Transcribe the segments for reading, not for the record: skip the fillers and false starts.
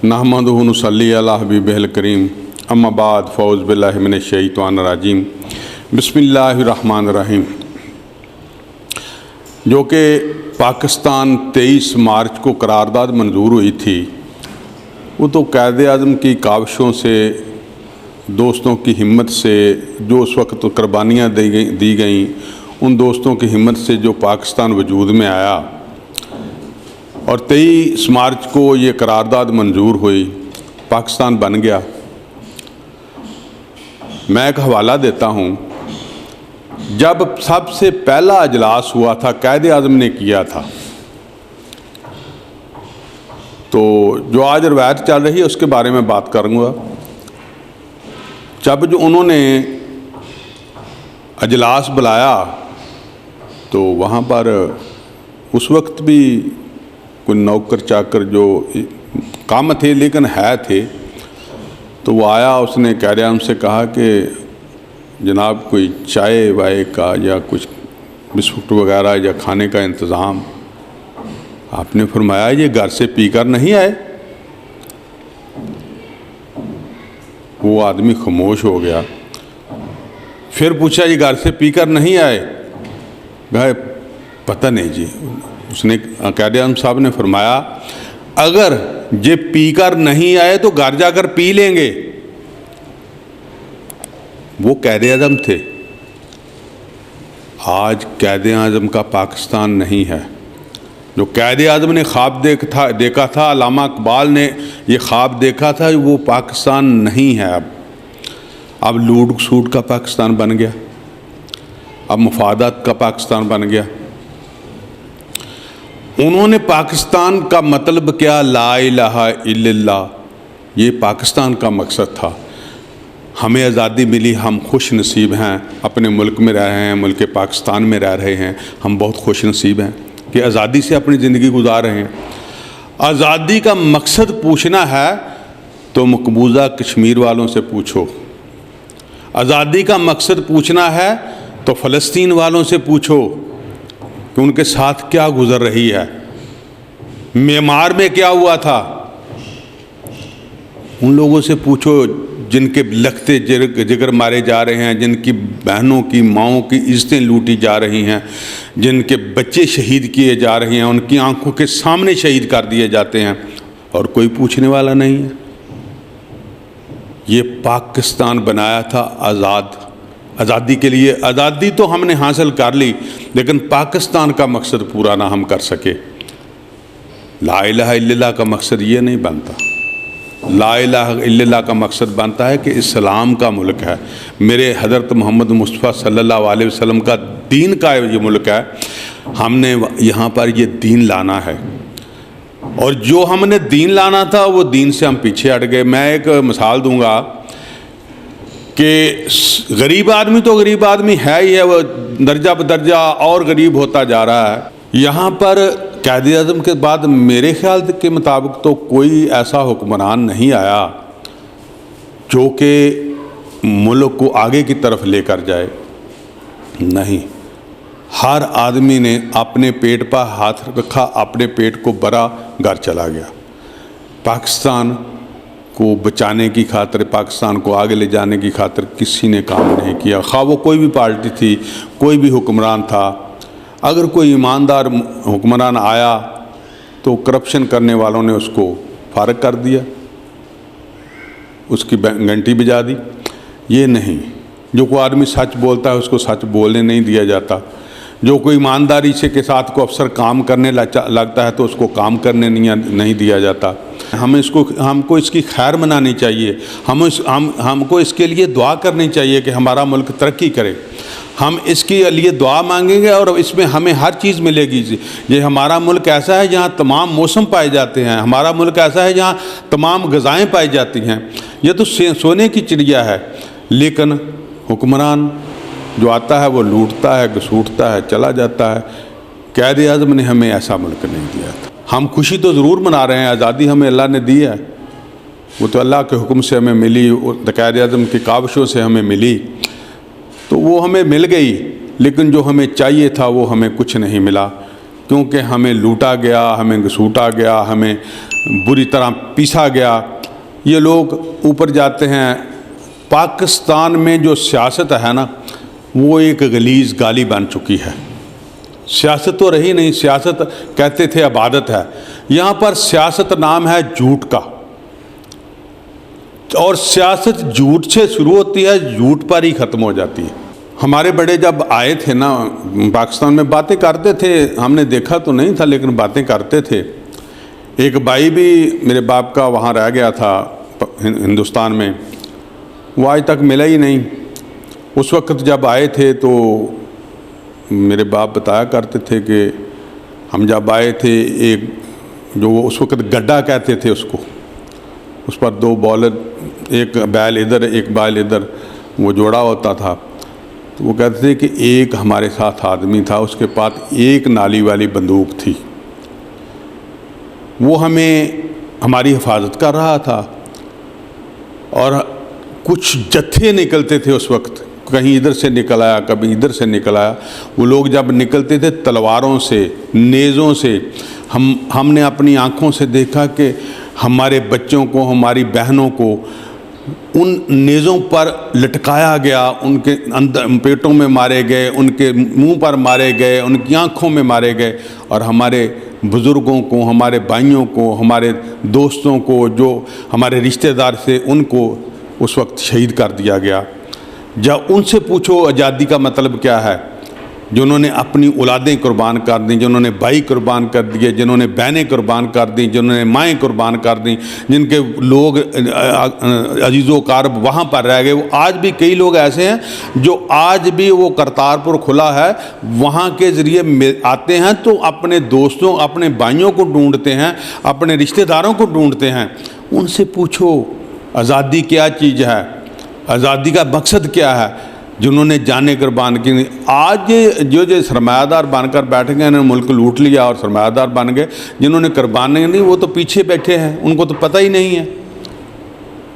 नहमदुहु व नुसल्ली अला हबीबिहिल करीम अम्मा बाद फ़ौज़ बिल्लाहि मिनश शैतानिर रजीम बिस्मिल्लाहिर रहमानिर रहीम। जो कि पाकिस्तान 23 मार्च को करारदाद मंजूर हुई थी, वो तो क़ायदे आज़म की काविशों से, दोस्तों की हिम्मत से, जो उस वक्त कुर्बानियाँ दी गईं, उन दोस्तों की हिम्मत से जो पाकिस्तान वजूद में आया और 23 मार्च को ये करारदाद मंजूर हुई, पाकिस्तान बन गया। मैं एक हवाला देता हूँ, जब सबसे पहला अजलास हुआ था, क़ायदे आज़म ने किया था, तो जो आज रवायत चल रही है उसके बारे में बात करूँगा। जब जो उन्होंने अजलास बुलाया तो वहाँ पर उस वक्त भी कोई नौकर चाकर जो काम थे लेकिन है थे, तो वो आया, उसने क़ायदे आज़म से कहा कि जनाब कोई चाय वाय का या कुछ बिस्कुट वगैरह या खाने का इंतज़ाम। आपने फरमाया ये घर से पीकर नहीं आए। वो आदमी खामोश हो गया। फिर पूछा ये घर से पीकर नहीं आए? भाई पता नहीं जी। उसने क़ायदे आज़म साहब ने फरमाया अगर ये पीकर नहीं आए तो घर जाकर पी लेंगे। वो क़ायदे आज़म थे। आज क़ायदे आज़म का पाकिस्तान नहीं है। जो क़ायदे आज़म ने ख्वाब देखा था, अल्लामा इकबाल ने ये ख्वाब देखा था, वो पाकिस्तान नहीं है। अब लूट सूट का पाकिस्तान बन गया, अब मुफादात का पाकिस्तान बन गया। उन्होंने पाकिस्तान का मतलब क्या, ला इलाहा इल्लल्लाह, ये पाकिस्तान का मकसद था। हमें आज़ादी मिली, हम खुश नसीब हैं, अपने मुल्क में रह रहे हैं, मुल्क पाकिस्तान में रह रहे हैं। हम बहुत खुश नसीब हैं कि आज़ादी से अपनी ज़िंदगी गुजार रहे हैं। आज़ादी का मकसद पूछना है तो मकबूजा कश्मीर वालों से पूछो। आज़ादी का मकसद पूछना है तो फ़लस्तीन वालों से पूछो कि उनके साथ क्या गुज़र रही है, म्यांमार में क्या हुआ था। उन लोगों से पूछो जिनके लगते जिगर मारे जा रहे हैं, जिनकी बहनों की माओं की इज़्ज़तें लूटी जा रही हैं, जिनके बच्चे शहीद किए जा रहे हैं, उनकी आंखों के सामने शहीद कर दिए जाते हैं और कोई पूछने वाला नहीं है। ये पाकिस्तान बनाया था आज़ादी के लिए। आज़ादी तो हमने हासिल कर ली, लेकिन पाकिस्तान का मकसद पूरा ना हम कर सके। ला इलाहा इल्लल्लाह का मकसद ये नहीं बनता। ला इलाहा इल्लल्लाह का मकसद बनता है कि इस्लाम का मुल्क है, मेरे हज़रत मोहम्मद मुस्तफ़ा सल्लल्लाहु अलैहि वसल्लम का दीन का ये मुल्क है। हमने यहाँ पर ये दीन लाना है, और जो हमने दीन लाना था वो दीन से हम पीछे हट गए। मैं एक मिसाल दूंगा कि गरीब आदमी तो गरीब आदमी है ही है, वो दर्जा बदर्जा और गरीब होता जा रहा है। यहाँ पर क़ायदे आज़म के बाद मेरे ख्याल के मुताबिक तो कोई ऐसा हुक्मरान नहीं आया जो कि मुल्क को आगे की तरफ लेकर जाए। नहीं, हर आदमी ने अपने पेट पर हाथ रखा, अपने पेट को भरा, घर चला गया। पाकिस्तान को बचाने की खातिर, पाकिस्तान को आगे ले जाने की खातिर किसी ने काम नहीं किया। खा वो कोई भी पार्टी थी, कोई भी हुक्मरान था। अगर कोई ईमानदार हुक्मरान आया तो करप्शन करने वालों ने उसको फारग कर दिया, उसकी घंटी बजा दी। ये नहीं, जो कोई आदमी सच बोलता है उसको सच बोलने नहीं दिया जाता। जो कोई ईमानदारी से के साथ को अफसर काम करने लगता है तो उसको काम करने नहीं दिया जाता। हमको इसकी खैर मनानी चाहिए। हमको इसके लिए दुआ करनी चाहिए कि हमारा मुल्क तरक्की करे। हम इसके लिए दुआ मांगेंगे और इसमें हमें हर चीज़ मिलेगी। ये हमारा मुल्क ऐसा है जहाँ तमाम मौसम पाए जाते हैं। हमारा मुल्क ऐसा है जहाँ तमाम ग़िज़ाएँ पाई जाती हैं। ये तो सोने की चिड़िया है। लेकिन हुक्मरान जो आता है वो लूटता है, घसूटता है, चला जाता है। क़ायदे आज़म ने हमें ऐसा मुल्क नहीं दिया था। हम खुशी तो ज़रूर मना रहे हैं, आज़ादी हमें अल्लाह ने दी है, वो तो अल्लाह के हुक्म से हमें मिली, क़ायदे आज़म की काविशों से हमें मिली, तो वो हमें मिल गई। लेकिन जो हमें चाहिए था वो हमें कुछ नहीं मिला, क्योंकि हमें लूटा गया, हमें घसूटा गया, हमें बुरी तरह पीसा गया। ये लोग ऊपर जाते हैं। पाकिस्तान में जो सियासत है ना, वो एक गलीज़ गाली बन चुकी है। सियासत तो रही नहीं, सियासत कहते थे इबादत है। यहाँ पर सियासत नाम है झूठ का, और सियासत झूठ से शुरू होती है, झूठ पर ही ख़त्म हो जाती है। हमारे बड़े जब आए थे ना पाकिस्तान में, बातें करते थे, हमने देखा तो नहीं था लेकिन बातें करते थे। एक भाई भी मेरे बाप का वहाँ रह गया था हिंदुस्तान में, वो आज तक मिला ही नहीं। उस वक्त जब आए थे तो मेरे बाप बताया करते थे कि हम जब आए थे, एक जो वो उस वक्त गड्ढा कहते थे उसको, उस पर 2 बॉलर, एक बैल इधर एक बैल इधर, वो जोड़ा होता था। तो वो कहते थे कि एक हमारे साथ आदमी था, उसके पास एक नाली वाली बंदूक थी, वो हमें हमारी हिफाजत कर रहा था। और कुछ जत्थे निकलते थे उस वक्त, कहीं इधर से निकल आया, कभी इधर से निकल आया। वो लोग जब निकलते थे तलवारों से, नेज़ों से, हमने अपनी आँखों से देखा कि हमारे बच्चों को, हमारी बहनों को उन नेज़ों पर लटकाया गया, उनके अंदर पेटों में मारे गए, उनके मुंह पर मारे गए, उनकी आँखों में मारे गए। और हमारे बुज़ुर्गों को, हमारे भाइयों को, हमारे दोस्तों को, जो हमारे रिश्तेदार थे, उनको उस वक्त शहीद कर दिया गया। जब उनसे पूछो आज़ादी का मतलब क्या है, जिन्होंने अपनी औलादें कुर्बान कर दी, जिन्होंने भाई कुर्बान कर दिए, जिन्होंने बहनें कुर्बान कर दी, जिन्होंने माएँ कुर्बान कर दी, जिनके लोग अजीज़ो कारब वहाँ पर रह गए। वो आज भी कई लोग ऐसे हैं जो आज भी वो करतारपुर खुला है, वहाँ के ज़रिए आते हैं तो अपने दोस्तों, अपने भाइयों को ढूंढते हैं, अपने रिश्तेदारों को ढूंढते हैं। उनसे पूछो आज़ादी क्या चीज़ है, आज़ादी का मकसद क्या है। जिन्होंने जाने कुर्बान की, आज जो सरमायादार बनकर बैठ गए, इन्होंने मुल्क लूट लिया और सरमायादार बन गए। जिन्होंने कुर्बानी नहीं, वो तो पीछे बैठे हैं, उनको तो पता ही नहीं है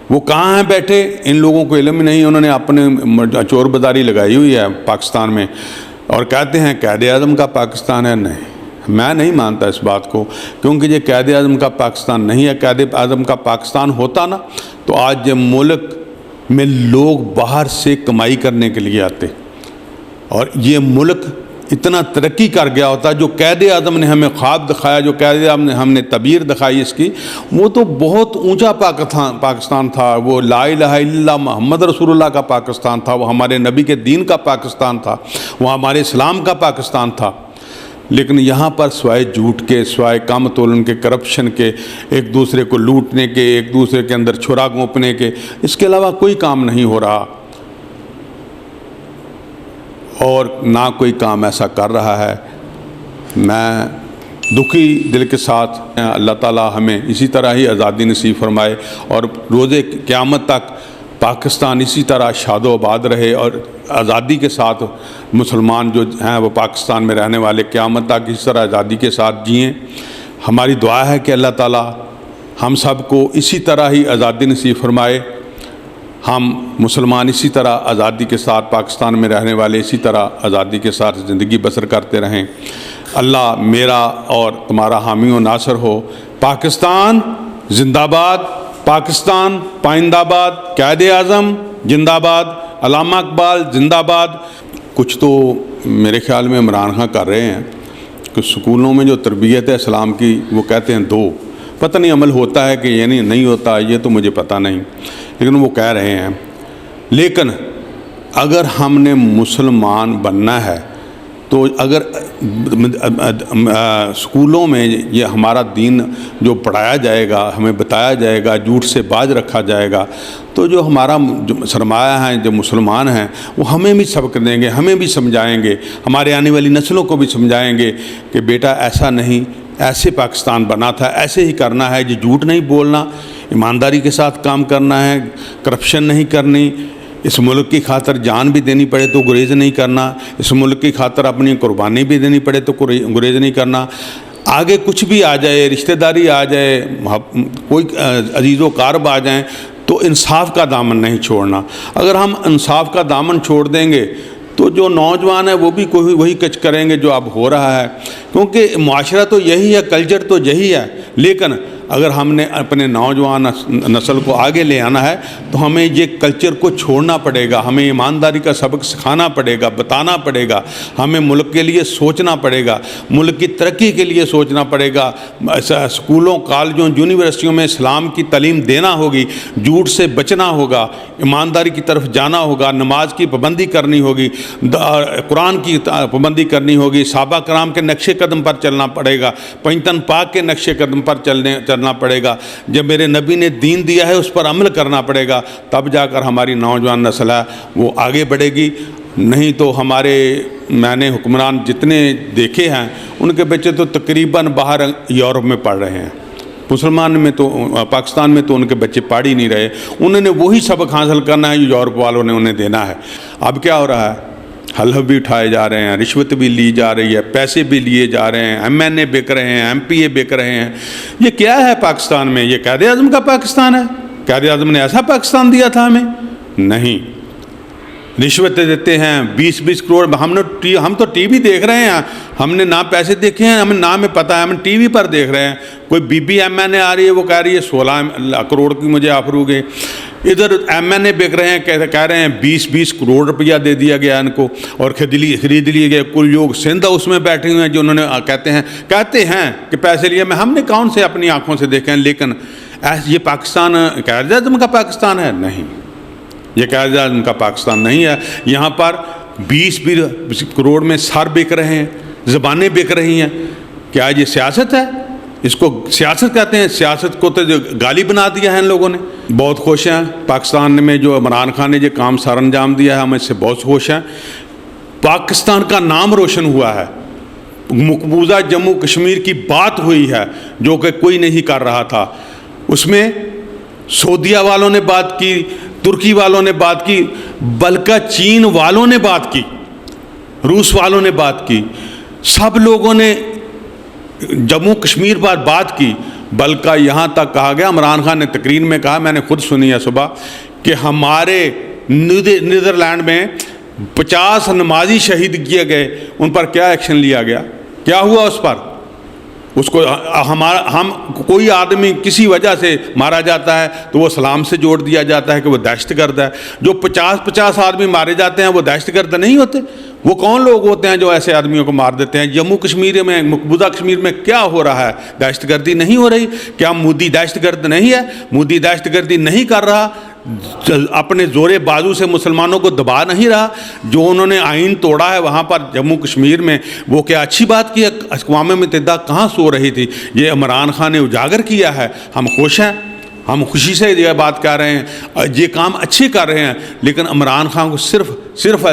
वो कहाँ हैं बैठे। इन लोगों को इल्म नहीं, उन्होंने अपने चोर बाजारी लगाई हुई है पाकिस्तान में, और कहते हैं कैद आज़म का पाकिस्तान है। नहीं, मैं नहीं मानता इस बात को, क्योंकि ये कैद आज़म का पाकिस्तान नहीं है। कैद आज़म का पाकिस्तान होता ना, तो आज ये मुल्क में लोग बाहर से कमाई करने के लिए आते और ये मुल्क इतना तरक्की कर गया होता। जो कैद आज़म ने हमें ख्वाब दिखाया, जो कैद आज़म ने हमने तबीर दिखाई इसकी, वो तो बहुत ऊंचा पाकिस्तान था। वो ला इलाहा इल्लल्लाह मोहम्मद रसूलुल्लाह का पाकिस्तान था, वो हमारे नबी के दीन का पाकिस्तान था, वो हमारे इस्लाम का पाकिस्तान था। लेकिन यहाँ पर स्वाय झूठ के, स्वाय कम तोलन के, करप्शन के, एक दूसरे को लूटने के, एक दूसरे के अंदर छुरा घोंपने के, इसके अलावा कोई काम नहीं हो रहा। और ना कोई काम ऐसा कर रहा है। मैं दुखी दिल के साथ अल्लाह ताला हमें इसी तरह ही आज़ादी नसीब फरमाए और रोज़े क़यामत तक पाकिस्तान इसी तरह शादो आबाद रहे और आज़ादी के साथ मुसलमान जो हैं वो पाकिस्तान में रहने वाले क़यामत तक इस तरह आज़ादी के साथ जिएँ। हमारी दुआ है कि अल्लाह ताला हम सब को इसी तरह ही आज़ादी नसीब फरमाए। हम मुसलमान इसी तरह आज़ादी के साथ, पाकिस्तान में रहने वाले इसी तरह आज़ादी के साथ ज़िंदगी बसर करते रहें। अल्लाह मेरा और तुम्हारा हामी व नासर हो। पाकिस्तान जिंदाबाद, पाकिस्तान पाइंदाबाद, कैद आज़म जिंदाबाद, अल्लामा इकबाल जिंदाबाद। कुछ तो मेरे ख्याल में इमरान खां कर रहे हैं कि स्कूलों में जो तरबियत है इस्लाम की, वो कहते हैं 2, पता नहीं अमल होता है कि ये नहीं होता, ये तो मुझे पता नहीं, लेकिन वो कह रहे हैं। लेकिन अगर हमने मुसलमान बनना है तो अगर स्कूलों में ये हमारा दीन जो पढ़ाया जाएगा, हमें बताया जाएगा, झूठ से बाज रखा जाएगा, तो जो हमारा जो सरमाया है, जो मुसलमान हैं, वो हमें भी सबक देंगे, हमें भी समझाएंगे, हमारे आने वाली नस्लों को भी समझाएंगे कि बेटा ऐसा नहीं, ऐसे पाकिस्तान बना था, ऐसे ही करना है। जो झूठ नहीं बोलना, ईमानदारी के साथ काम करना है, करप्शन नहीं करनी, इस मुल्क की खातर जान भी देनी पड़े तो गुरेज नहीं करना, इस मुल्क की खातर अपनी कुर्बानी भी देनी पड़े तो गुरेज नहीं करना। आगे कुछ भी आ जाए, रिश्तेदारी आ जाए, कोई अजीज़ो कारब आ जाएं, तो इंसाफ का दामन नहीं छोड़ना। अगर हम इंसाफ का दामन छोड़ देंगे तो जो नौजवान है वो भी कोई वही कच करेंगे जो अब हो रहा है, क्योंकि मुआशरा तो यही है, कल्चर तो यही है। लेकिन اگر ہم نے اپنے نوجوان نسل کو آگے لے آنا ہے تو ہمیں یہ کلچر کو چھوڑنا پڑے گا، ہمیں ایمانداری کا سبق سکھانا پڑے گا، بتانا پڑے گا، ہمیں ملک کے لیے سوچنا پڑے گا، ملک کی ترقی کے لیے سوچنا پڑے گا، اسکولوں کالجوں یونیورسٹیوں میں اسلام کی تعلیم دینا ہوگی، جھوٹ سے بچنا ہوگا، ایمانداری کی طرف جانا ہوگا، نماز کی پابندی کرنی ہوگی، قرآن کی پابندی کرنی ہوگی، صحابہ کرام کے نقش قدم پر چلنا پڑے گا، پنجتن پاک کے نقش قدم پر چلنا پڑے گا، جب میرے نبی نے دین دیا ہے اس پر عمل کرنا پڑے گا، تب جا کر ہماری نوجوان نسل ہے وہ آگے بڑھے گی۔ نہیں تو ہمارے میں نے حکمران جتنے دیکھے ہیں ان کے بچے تو تقریباً باہر یورپ میں پڑھ رہے ہیں، مسلمان میں تو پاکستان میں تو ان کے بچے پڑھ ہی نہیں رہے، انہوں نے وہی سبق حاصل کرنا ہے جو یورپ والوں نے انہیں دینا ہے۔ اب کیا ہو رہا ہے؟ حلف بھی اٹھائے جا رہے ہیں، رشوت بھی لی جا رہی ہے، پیسے بھی لیے جا رہے ہیں، MNA بک رہے ہیں، MPA بک رہے ہیں۔ یہ کیا ہے پاکستان میں؟ یہ قائد اعظم کا پاکستان ہے؟ قائد اعظم نے ایسا پاکستان دیا تھا ہمیں؟ نہیں، رشوتیں دیتے ہیں 20-20 کروڑ۔ ہم تو ٹی وی دیکھ رہے ہیں، ہم نے نہ پیسے دیکھے ہیں، ہمیں نہ ہمیں پتہ ہے، ہم ٹی وی پر دیکھ رہے ہیں، کوئی بی MNA آ رہی ہے وہ کہہ رہی ہے 16 کروڑ کی مجھے آفر ہو گئے، ادھر MNA بک رہے ہیں کہہ رہے ہیں 20-20 کروڑ روپیہ دے دیا گیا ان کو اور خرید لیے گئے۔ کل لوگ سندھ اس میں بیٹھے ہوئے ہیں جو انہوں نے کہتے ہیں کہ پیسے لیے، ہم نے کون سے اپنی آنکھوں سے دیکھے ہیں، لیکن یہ پاکستان قائد اعظم کا پاکستان ہے؟ نہیں، یہ قائد اعظم کا پاکستان نہیں ہے۔ یہاں پر 20 کروڑ میں سر بک رہے ہیں، زبانیں بک رہی ہیں۔ کیا یہ سیاست ہے؟ اس کو سیاست کہتے ہیں؟ سیاست کو تو گالی بنا دیا ہے ان لوگوں نے۔ بہت خوش ہیں پاکستان میں جو عمران خان نے یہ کام سر انجام دیا ہے، ہم اس سے بہت خوش ہیں۔ پاکستان کا نام روشن ہوا ہے، مقبوضہ جموں کشمیر کی بات ہوئی ہے جو کہ کوئی نہیں کر رہا تھا، اس میں سعودیہ والوں نے بات کی، ترکی والوں نے بات کی، بلکہ چین والوں نے بات کی، روس والوں نے بات کی، سب لوگوں نے جموں کشمیر پر بات کی، بلکہ یہاں تک کہا گیا، عمران خان نے تقریر میں کہا، میں نے خود سنی ہے صبح، کہ ہمارے نیدرلینڈ میں 50 نمازی شہید کیے گئے، ان پر کیا ایکشن لیا گیا؟ کیا ہوا اس پر؟ اس کو ہم کوئی آدمی کسی وجہ سے مارا جاتا ہے تو وہ اسلام سے جوڑ دیا جاتا ہے کہ وہ دہشت گرد ہے۔ جو 50 آدمی مارے جاتے ہیں وہ دہشت گرد نہیں ہوتے؟ وہ کون لوگ ہوتے ہیں جو ایسے آدمیوں کو مار دیتے ہیں؟ جموں کشمیر میں، مقبوضہ کشمیر میں کیا ہو رہا ہے؟ دہشت گردی نہیں ہو رہی؟ کیا مودی دہشت گرد نہیں ہے؟ مودی دہشت گردی نہیں کر رہا، اپنے زور بازو سے مسلمانوں کو دبا نہیں رہا؟ جو انہوں نے آئین توڑا ہے وہاں پر جموں کشمیر میں، وہ کیا اچھی بات کی ہے؟ اقوام متحدہ کہاں سو رہی تھی؟ یہ عمران خان نے اجاگر کیا ہے، ہم خوش ہیں، ہم خوشی سے یہ بات کر رہے ہیں، یہ کام اچھے کر رہے ہیں، لیکن عمران خان کو صرف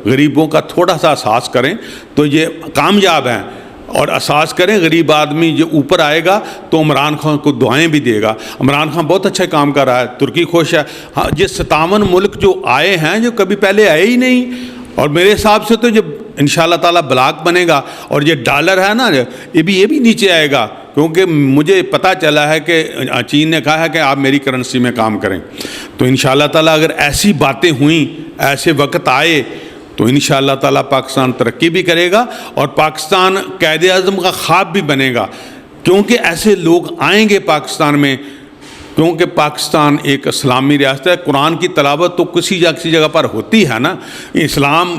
غریبوں کا تھوڑا سا احساس کریں تو یہ کامیاب ہیں، اور احساس کریں غریب آدمی جو اوپر آئے گا تو عمران خان کو دعائیں بھی دے گا۔ عمران خان بہت اچھا کام کر رہا ہے، ترکی خوش ہے۔ ہاں، یہ 57 ملک جو آئے ہیں جو کبھی پہلے آئے ہی نہیں، اور میرے حساب سے تو جب انشاءاللہ تعالیٰ بلاک بنے گا اور یہ ڈالر ہے نا یہ بھی نیچے آئے گا، کیونکہ مجھے پتہ چلا ہے کہ چین نے کہا ہے کہ آپ میری کرنسی میں کام کریں، تو انشاءاللہ تعالیٰ اگر ایسی باتیں ہوئیں، ایسے وقت آئے تو انشاءاللہ تعالیٰ پاکستان ترقی بھی کرے گا اور پاکستان قائد اعظم کا خواب بھی بنے گا، کیونکہ ایسے لوگ آئیں گے پاکستان میں، کیونکہ پاکستان ایک اسلامی ریاست ہے۔ قرآن کی تلاوت تو کسی جگہ پر ہوتی ہے نا، اسلام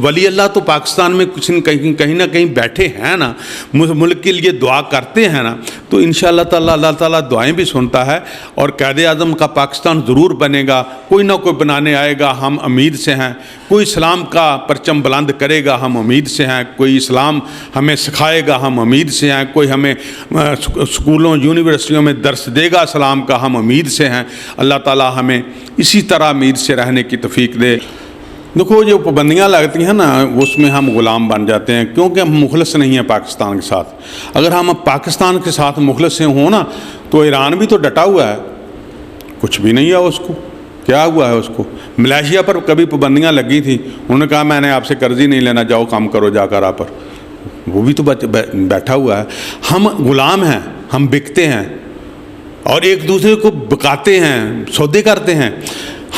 ولی اللہ تو پاکستان میں کہیں نہ کہیں بیٹھے ہیں نا، ملک کے لیے دعا کرتے ہیں نا، تو انشاءاللہ تعالیٰ اللہ تعالیٰ دعائیں بھی سنتا ہے اور قائد اعظم کا پاکستان ضرور بنے گا۔ کوئی نہ کوئی بنانے آئے گا، ہم امید سے ہیں، کوئی اسلام کا پرچم بلند کرے گا، ہم امید سے ہیں، کوئی اسلام ہمیں سکھائے گا، ہم امید سے ہیں، کوئی ہمیں اسکولوں یونیورسٹیوں میں درس دے گا اسلام کا، ہم امید سے ہیں۔ اللہ تعالیٰ ہمیں اسی طرح امید سے رہنے کی توفیق دے۔ دیکھو جو پابندیاں لگتی ہیں نا اس میں ہم غلام بن جاتے ہیں، کیونکہ ہم مخلص نہیں ہیں پاکستان کے ساتھ۔ اگر ہم پاکستان کے ساتھ مخلص سے ہوں نا تو ایران بھی تو ڈٹا ہوا ہے، کچھ بھی نہیں ہے اس کو، کیا ہوا ہے اس کو؟ ملیشیا پر کبھی پابندیاں لگی تھیں، انہوں نے کہا میں نے آپ سے قرض ہی نہیں لینا، جاؤ کام کرو جا کر آپ پر، وہ بھی تو بیٹھا ہوا ہے۔ ہم غلام ہیں، ہم بکتے ہیں اور ایک دوسرے کو بکاتے ہیں، سودے کرتے ہیں،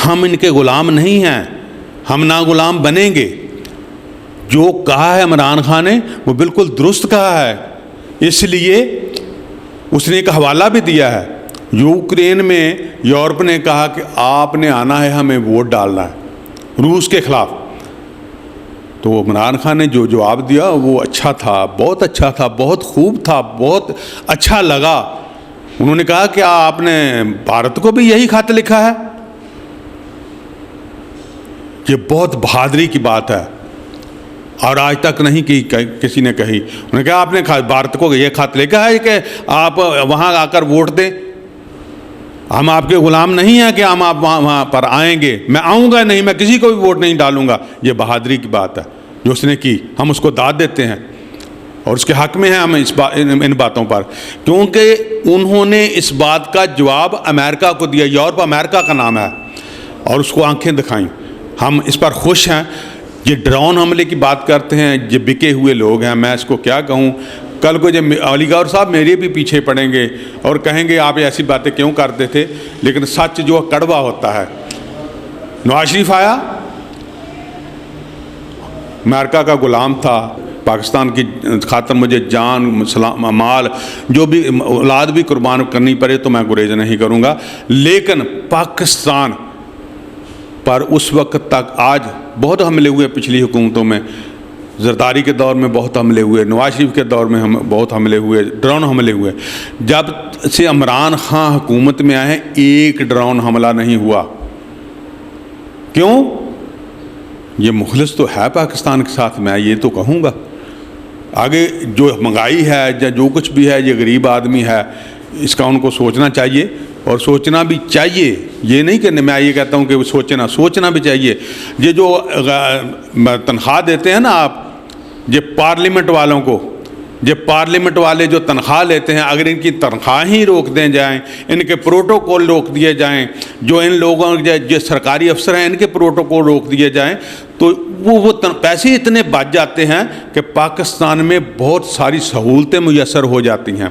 ہم ان کے غلام نہیں ہیں، ہم نہ غلام بنیں گے۔ جو کہا ہے عمران خان نے وہ بالکل درست کہا ہے، اس لیے اس نے ایک حوالہ بھی دیا ہے، یوکرین میں یورپ نے کہا کہ آپ نے آنا ہے، ہمیں ووٹ ڈالنا ہے روس کے خلاف، تو عمران خان نے جو جواب دیا وہ اچھا تھا، بہت اچھا تھا، بہت خوب تھا، بہت اچھا لگا۔ انہوں نے کہا کہ آپ نے بھارت کو بھی یہی خط لکھا ہے، یہ بہت بہادری کی بات ہے اور آج تک نہیں کی کسی نے کہی۔ انہوں نے کہا آپ نے بھارت کو یہ خط لکھا ہے کہ آپ وہاں آ کر ووٹ دیں، ہم آپ کے غلام نہیں ہیں کہ ہم آپ وہاں پر آئیں گے، میں آؤں گا نہیں، میں کسی کو بھی ووٹ نہیں ڈالوں گا۔ یہ بہادری کی بات ہے جو اس نے کی، ہم اس کو داد دیتے ہیں اور اس کے حق میں ہیں ہم ان باتوں پر، کیونکہ انہوں نے اس بات کا جواب امریکہ کو دیا، یورپ امریکہ کا نام ہے، اور اس کو آنکھیں دکھائیں۔ ہم اس پر خوش ہیں۔ یہ ڈرون حملے کی بات کرتے ہیں، یہ بکے ہوئے لوگ ہیں، میں اس کو کیا کہوں۔ کل کو جب علی گور صاحب میرے بھی پیچھے پڑیں گے اور کہیں گے آپ ایسی باتیں کیوں کرتے تھے، لیکن سچ جو کڑوا ہوتا ہے۔ نواز شریف آیا، امریکہ کا غلام تھا، پاکستان کی خاطر مجھے جان مال جو بھی اولاد بھی قربان کرنی پڑے تو میں گریز نہیں کروں گا، لیکن پاکستان پر اس وقت تک آج بہت حملے ہوئے، پچھلی حکومتوں میں زرداری کے دور میں بہت حملے ہوئے، نواز شریف کے دور میں بہت حملے ہوئے، ڈرون حملے ہوئے۔ جب سے عمران خان حکومت میں آئے ہیں ایک ڈرون حملہ نہیں ہوا۔ کیوں؟ یہ مخلص تو ہے پاکستان کے ساتھ، میں یہ تو کہوں گا۔ آگے جو مہنگائی ہے یا جو کچھ بھی ہے، یہ غریب آدمی ہے، اس کا ان کو سوچنا چاہیے اور سوچنا بھی چاہیے۔ یہ نہیں کہ میں یہ کہتا ہوں کہ سوچنا بھی چاہیے۔ یہ جو تنخواہ دیتے ہیں نا آپ، یہ پارلیمنٹ والوں کو، یہ پارلیمنٹ والے جو تنخواہ لیتے ہیں، اگر ان کی تنخواہ ہی روک دیں جائیں، ان کے پروٹوکول روک دیے جائیں، جو ان لوگوں جو سرکاری افسر ہیں ان کے پروٹوکول روک دیے جائیں، تو وہ پیسے اتنے بچ جاتے ہیں کہ پاکستان میں بہت ساری سہولتیں میسر ہو جاتی ہیں۔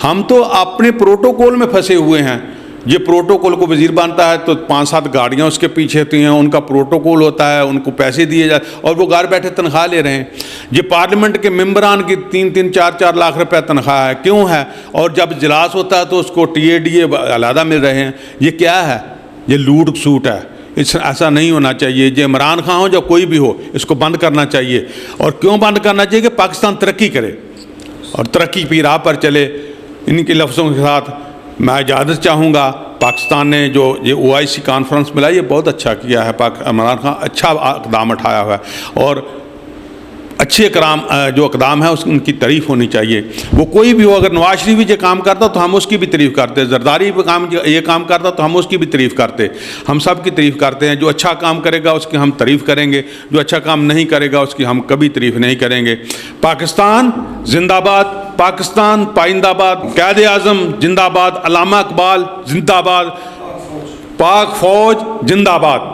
ہم تو اپنے پروٹوکول میں پھنسے ہوئے ہیں۔ یہ پروٹوکول کو وزیر بنتا ہے تو 5-7 گاڑیاں اس کے پیچھے ہوتی ہیں، ان کا پروٹوکول ہوتا ہے، ان کو پیسے دیے جاتے اور وہ گھر بیٹھے تنخواہ لے رہے ہیں۔ یہ پارلیمنٹ کے ممبران کی 3-3 4-4 لاکھ روپے تنخواہ ہے، کیوں ہے؟ اور جب اجلاس ہوتا ہے تو اس کو TADA علیحدہ مل رہے ہیں۔ یہ کیا ہے؟ یہ لوٹ سوٹ ہے۔ ایسا نہیں ہونا چاہیے۔ یہ عمران خان ہو یا کوئی بھی ہو، اس کو بند کرنا چاہیے۔ اور کیوں بند کرنا چاہیے؟ کہ پاکستان ترقی کرے اور ترقی کی راہ پر چلے۔ ان کے لفظوں کے ساتھ میں اجازت چاہوں گا۔ پاکستان نے جو یہ OIC کانفرنس ملا، یہ بہت اچھا کیا ہے۔ عمران خان اچھا اقدام اٹھایا ہوا ہے اور اچھے جو اقدام ہے ان کی تعریف ہونی چاہیے۔ وہ کوئی بھی ہو، اگر نواز شریف بھی یہ کام کرتا تو ہم اس کی بھی تعریف کرتے، زرداری بھی یہ کام کرتا تو ہم اس کی بھی تعریف کرتے۔ ہم سب کی تعریف کرتے ہیں۔ جو اچھا کام کرے گا اس کی ہم تعریف کریں گے، جو اچھا کام نہیں کرے گا اس کی ہم کبھی تعریف نہیں کریں گے۔ پاکستان زندہ باد، پاکستان پائندہ باد، قائد اعظم زندہ باد، علامہ اقبال زندہ باد، پاک فوج زندہ باد۔